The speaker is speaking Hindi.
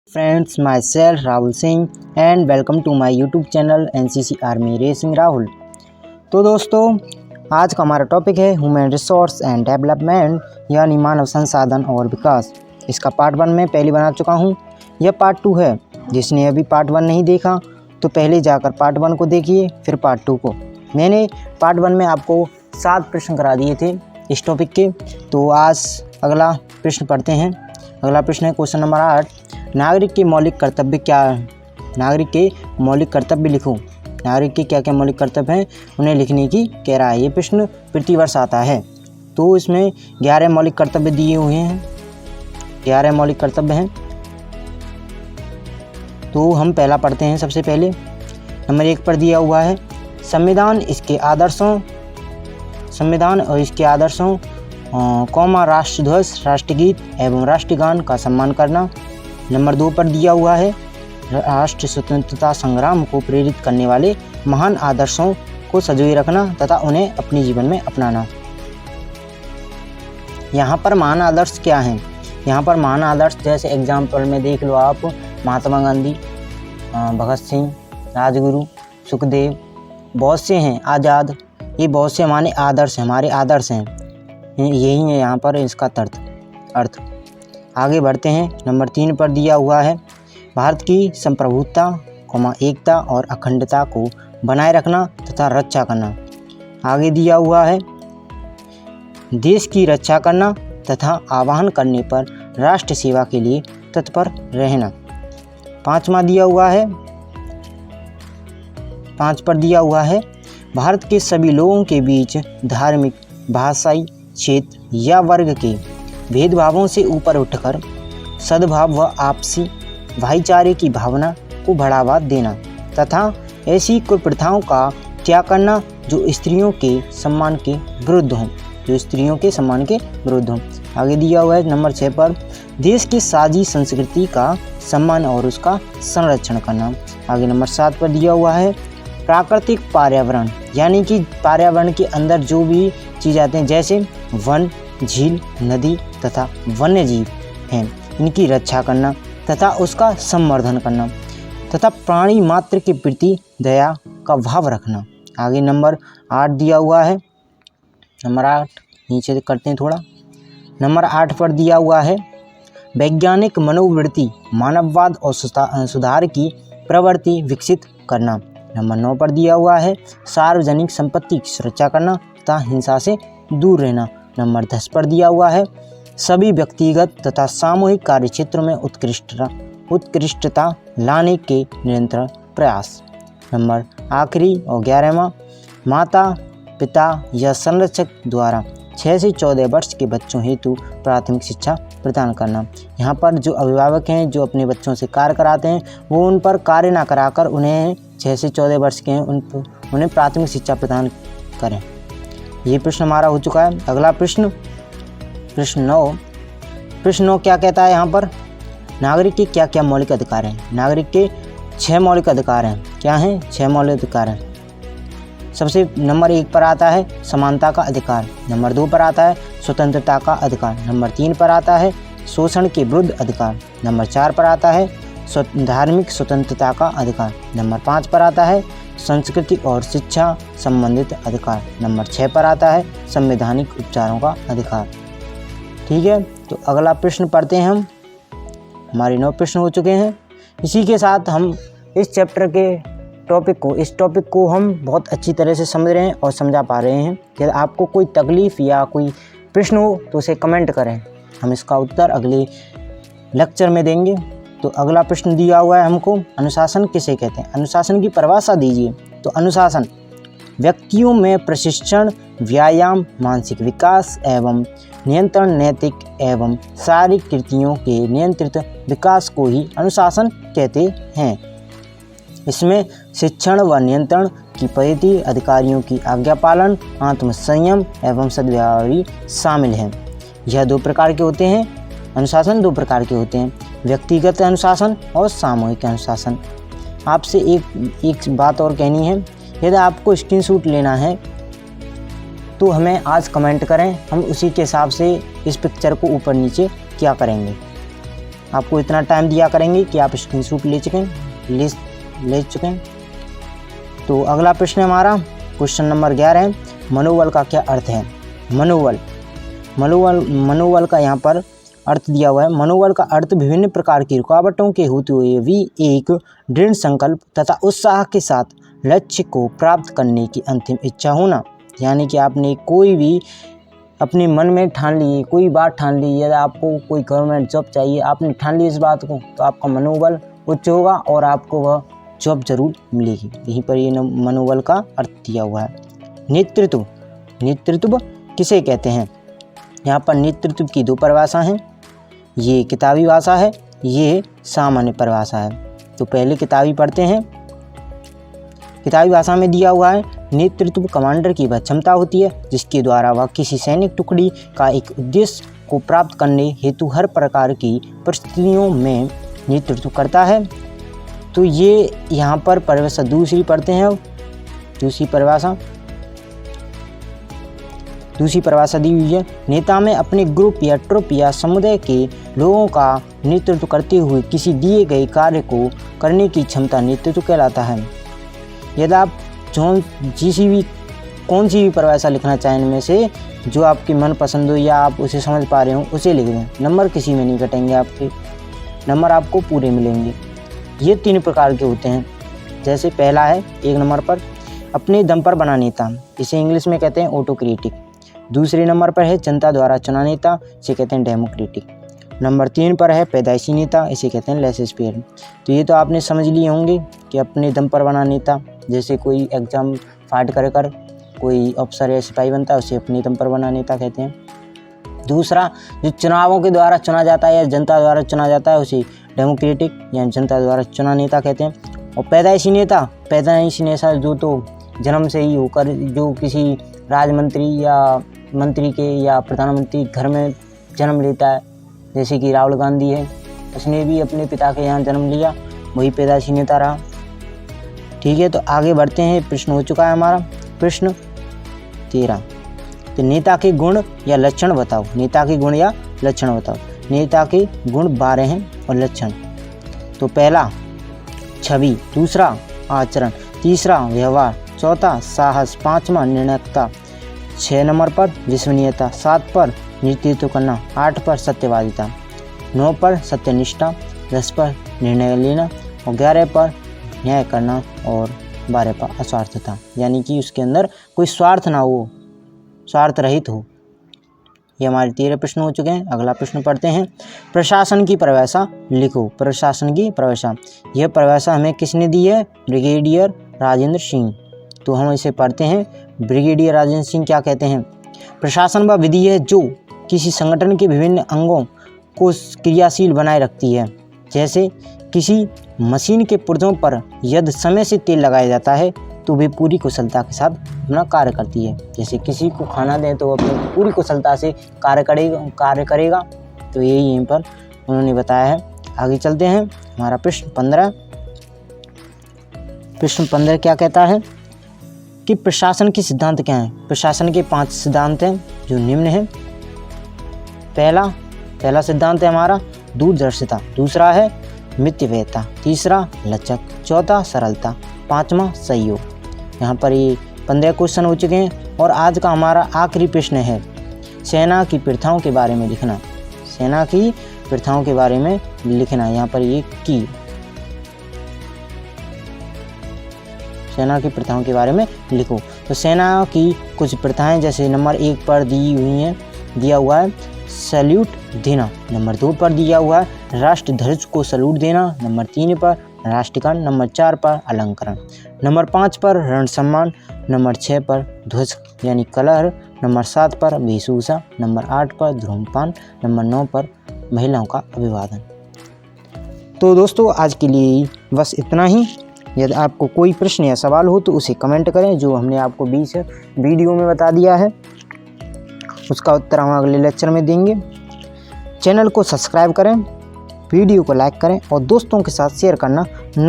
Friends, myself Rahul Singh and welcome to my YouTube channel NCC army racing Rahul. तो दोस्तों, आज का हमारा टॉपिक है ह्यूमन रिसोर्स एंड डेवलपमेंट, यानी मानव संसाधन और विकास। इसका पार्ट 1 में पहले बना चुका हूँ। यह पार्ट 2 है। जिसने अभी पार्ट 1 नहीं देखा तो पहले जाकर पार्ट 1 को देखिए, फिर पार्ट 2 को। मैंने पार्ट 1 में आपको 7 प्रश्न करा दिए थे इस टॉपिक के। तो आज अगला प्रश्न पढ़ते हैं। अगला प्रश्न है क्वेश्चन नंबर 8, नागरिक के मौलिक कर्तव्य क्या है? नागरिक के मौलिक कर्तव्य लिखो। नागरिक के क्या क्या मौलिक कर्तव्य हैं उन्हें लिखने की कह रहा है। ये प्रश्न प्रतिवर्ष आता है। तो इसमें 11 मौलिक कर्तव्य दिए हुए हैं। 11 मौलिक कर्तव्य हैं। तो हम पहला पढ़ते हैं। सबसे पहले नंबर 1 पर दिया हुआ है संविधान और इसके आदर्शों राष्ट्रध्वज, राष्ट्रगीत एवं राष्ट्रगान का सम्मान करना। नंबर 2 पर दिया हुआ है राष्ट्र स्वतंत्रता संग्राम को प्रेरित करने वाले महान आदर्शों को संजोए रखना तथा उन्हें अपने जीवन में अपनाना। यहाँ पर महान आदर्श क्या हैं? यहाँ पर महान आदर्श जैसे एग्जाम्पल में देख लो आप, महात्मा गांधी, भगत सिंह, राजगुरु, सुखदेव, बहुत से हैं, आज़ाद। ये बहुत से हमारे आदर्श हैं। यही है यहाँ पर इसका अर्थ। आगे बढ़ते हैं। नंबर 3 पर दिया हुआ है भारत की संप्रभुता, एकता और अखंडता को बनाए रखना तथा रक्षा करना। आगे दिया हुआ है देश की रक्षा करना तथा आह्वान करने पर राष्ट्र सेवा के लिए तत्पर रहना। 5 पर दिया हुआ है भारत के सभी लोगों के बीच धार्मिक, भाषाई, क्षेत्र या वर्ग के भेदभावों से ऊपर उठकर सद्भाव व आपसी भाईचारे की भावना को बढ़ावा देना तथा ऐसी कुप्रथाओं का त्याग करना जो स्त्रियों के सम्मान के विरुद्ध हों। आगे दिया हुआ है नंबर 6 पर देश की साझी संस्कृति का सम्मान और उसका संरक्षण करना। आगे नंबर 7 पर दिया हुआ है प्राकृतिक पर्यावरण, यानी कि पर्यावरण के अंदर जो भी चीज़ आते हैं जैसे वन, झील, नदी तथा वन्य जीव हैं, इनकी रक्षा करना तथा उसका संवर्धन करना तथा प्राणी मात्र के प्रति दया का भाव रखना। आगे नंबर 8 दिया हुआ है। नंबर 8 नीचे करते हैं थोड़ा। नंबर 8 पर दिया हुआ है वैज्ञानिक मनोवृत्ति, मानववाद और सुधार की प्रवृत्ति विकसित करना। नंबर 9 पर दिया हुआ है सार्वजनिक संपत्ति की सुरक्षा करना तथा हिंसा से दूर रहना। नंबर 10 पर दिया हुआ है सभी व्यक्तिगत तथा सामूहिक कार्य क्षेत्रों में उत्कृष्टता लाने के निरंतर प्रयास। नंबर आखिरी और 11वां, माता पिता या संरक्षक द्वारा 6 से 14 वर्ष के बच्चों हेतु प्राथमिक शिक्षा प्रदान करना। यहाँ पर जो अभिभावक हैं जो अपने बच्चों से कार्य कराते हैं वो उन पर कार्य ना कराकर उन्हें 6 से 14 वर्ष के हैं उन्हें प्राथमिक शिक्षा प्रदान करें। ये प्रश्न हमारा हो चुका है। अगला प्रश्न 9 क्या कहता है? यहाँ पर नागरिक के क्या क्या मौलिक अधिकार हैं? नागरिक के 6 मौलिक अधिकार हैं। क्या हैं? 6 मौलिक अधिकार हैं। सबसे नंबर 1 पर आता है समानता का अधिकार। नंबर 2 पर आता है स्वतंत्रता का अधिकार। नंबर 3 पर आता है शोषण के विरुद्ध अधिकार। नंबर 4 पर आता है धार्मिक स्वतंत्रता का अधिकार। नंबर 5 पर आता है संस्कृति और शिक्षा संबंधित अधिकार। नंबर 6 पर आता है संवैधानिक उपचारों का अधिकार। ठीक है, तो अगला प्रश्न पढ़ते हैं हम। हमारे 9 प्रश्न हो चुके हैं। इसी के साथ हम इस चैप्टर के इस टॉपिक को हम बहुत अच्छी तरह से समझ रहे हैं और समझा पा रहे हैं। यदि आपको कोई तकलीफ़ या कोई प्रश्न हो तो उसे कमेंट करें, हम इसका उत्तर अगले लेक्चर में देंगे। तो अगला प्रश्न दिया हुआ है हमको, अनुशासन किसे कहते हैं? अनुशासन की परिभाषा दीजिए। तो अनुशासन व्यक्तियों में प्रशिक्षण, व्यायाम, मानसिक विकास एवं नियंत्रण, नैतिक एवं शारीरिक कृतियों के नियंत्रित विकास को ही अनुशासन कहते हैं। इसमें शिक्षण व नियंत्रण की पद्धति, अधिकारियों की आज्ञा पालन, आत्मसंयम एवं सद्व्यवहार शामिल हैं। यह 2 प्रकार के होते हैं। अनुशासन 2 प्रकार के होते हैं, व्यक्तिगत अनुशासन और सामूहिक अनुशासन। आपसे एक बात और कहनी है, यदि आपको स्क्रीनशॉट लेना है तो हमें आज कमेंट करें, हम उसी के हिसाब से इस पिक्चर को ऊपर नीचे क्या करेंगे। आपको इतना टाइम दिया करेंगे कि आप स्क्रीनशॉट ले चुके हैं। तो अगला प्रश्न हमारा क्वेश्चन नंबर 11 है, मनोबल का क्या अर्थ है। मनोबल का यहाँ पर अर्थ दिया हुआ है। मनोबल का अर्थ विभिन्न प्रकार की रुकावटों के होते हुए भी एक दृढ़ संकल्प तथा उत्साह के साथ लक्ष्य को प्राप्त करने की अंतिम इच्छा होना। यानी कि आपने कोई भी अपने मन में ठान ली, कोई बात ठान ली, यदि आपको कोई गवर्नमेंट जॉब चाहिए, आपने ठान ली इस बात को, तो आपका मनोबल उच्च होगा और आपको वह जॉब जरूर मिलेगी। यहीं पर ये मनोबल का अर्थ दिया हुआ है। नेतृत्व किसे कहते हैं। यहाँ पर नेतृत्व की 2 परिभाषा हैं, ये किताबी भाषा है, ये सामान्य परिभाषा है। तो पहले किताबी पढ़ते हैं। किताबी भाषा में दिया हुआ है, नेतृत्व कमांडर की वह क्षमता होती है जिसके द्वारा वह किसी सैनिक टुकड़ी का एक उद्देश्य को प्राप्त करने हेतु हर प्रकार की परिस्थितियों में नेतृत्व करता है। तो ये यहाँ पर परिभाषा दूसरी पढ़ते हैं। दूसरी परिभाषा दी हुई है, नेता में अपने ग्रुप या ट्रुप या समुदाय के लोगों का नेतृत्व करते हुए किसी दिए गए कार्य को करने की क्षमता नेतृत्व कहलाता है। यदि आप कौन सी भी परिभाषा लिखना चाहें इनमें से जो आपकी मनपसंद हो या आप उसे समझ पा रहे हो उसे लिख दें, नंबर किसी में नहीं कटेंगे, आपके नंबर आपको पूरे मिलेंगे। ये 3 प्रकार के होते हैं। जैसे पहला है 1 नंबर पर अपने दम पर बना नेता, इसे इंग्लिश में कहते हैं ऑटोक्रेटिक। दूसरे नंबर पर है जनता द्वारा चुना नेता, इसे कहते हैं डेमोक्रेटिक। नंबर 3 पर है पैदाइशी नेता, इसे कहते हैं लेसेस फेयर। तो ये तो आपने समझ लिए होंगे कि अपने दम पर बना नेता, जैसे कोई एग्ज़ाम फाइट कर कोई अफसर या सिपाही बनता है उसे अपने दम पर बना नेता कहते हैं। दूसरा जो चुनावों के द्वारा चुना जाता है या जनता द्वारा चुना जाता है उसे डेमोक्रेटिक या जनता द्वारा चुना नेता कहते हैं। और पैदाइशी नेता जो तो जन्म से ही होकर जो किसी राजमंत्री या मंत्री के या प्रधानमंत्री घर में जन्म लेता है, जैसे कि राहुल गांधी है, उसने भी अपने पिता के यहाँ जन्म लिया, वही पैदाइशी नेता रहा। ठीक है, तो आगे बढ़ते हैं। प्रश्न हो चुका है हमारा प्रश्न 13। तो नेता के गुण या लक्षण बताओ। नेता के गुण या लक्षण बताओ। नेता के गुण 12 हैं और लक्षण। तो पहला छवि, दूसरा आचरण, तीसरा व्यवहार, चौथा साहस, 5वां निर्णायकता, 6 नंबर पर विश्वसनीयता, 7 पर नेतृत्व करना, 8 पर सत्यवादिता, 9 पर सत्यनिष्ठा, 10 पर निर्णय लेना और 11 पर न्याय करना और 12 पर अस्वार्थता, यानी कि उसके अंदर कोई स्वार्थ ना हो, स्वार्थ रहित हो। ये हमारे 13 प्रश्न हो चुके हैं। अगला प्रश्न पढ़ते हैं। प्रशासन की परिभाषा लिखो। प्रशासन की परिभाषा, यह परिभाषा हमें किसने दी है? ब्रिगेडियर राजेंद्र सिंह। तो हम इसे पढ़ते हैं। ब्रिगेडियर राजेंद्र सिंह क्या कहते हैं? प्रशासन वह विधि है जो किसी संगठन के विभिन्न अंगों को क्रियाशील बनाए रखती है। जैसे किसी मशीन के पुर्जों पर यदि समय से तेल लगाया जाता है तो वे पूरी कुशलता के साथ अपना कार्य करती है। जैसे किसी को खाना दें तो अपनी पूरी कुशलता से कार्य करेगा। तो यही यहीं पर उन्होंने बताया है। आगे चलते हैं। हमारा प्रश्न 15। प्रश्न 15 क्या कहता है कि प्रशासन के सिद्धांत क्या हैं? प्रशासन के 5 सिद्धांत हैं जो निम्न हैं। पहला सिद्धांत है हमारा दूरदर्शिता, दूसरा है मितव्ययता, तीसरा लचक, चौथा सरलता, 5वां सहयोग। यहाँ पर ये 15 क्वेश्चन हो चुके हैं और आज का हमारा आखिरी प्रश्न है सेना की प्रथाओं के बारे में लिखना। सेना की प्रथाओं के बारे में लिखना। यहाँ पर ये की सेना की प्रथाओं के बारे में लिखो। तो सेना की कुछ प्रथाएं जैसे नंबर 1 पर दिया हुआ है सैल्यूट देना, नंबर 2 पर दिया हुआ है राष्ट्र ध्वज को सैल्यूट देना, नंबर 3 पर राष्ट्रगान, नंबर 4 पर अलंकरण, नंबर 5 पर रण सम्मान, नंबर 6 पर ध्वज यानी कलर, नंबर 7 पर वेशभूषा, नंबर 8 पर धूम्रपान, नंबर 9 पर महिलाओं का अभिवादन। तो दोस्तों आज के लिए बस इतना ही। यदि आपको कोई प्रश्न या सवाल हो तो उसे कमेंट करें, जो हमने आपको 20 वीडियो में बता दिया है उसका उत्तर हम अगले लेक्चर में देंगे। चैनल को सब्सक्राइब करें, वीडियो को लाइक करें और दोस्तों के साथ शेयर करना ना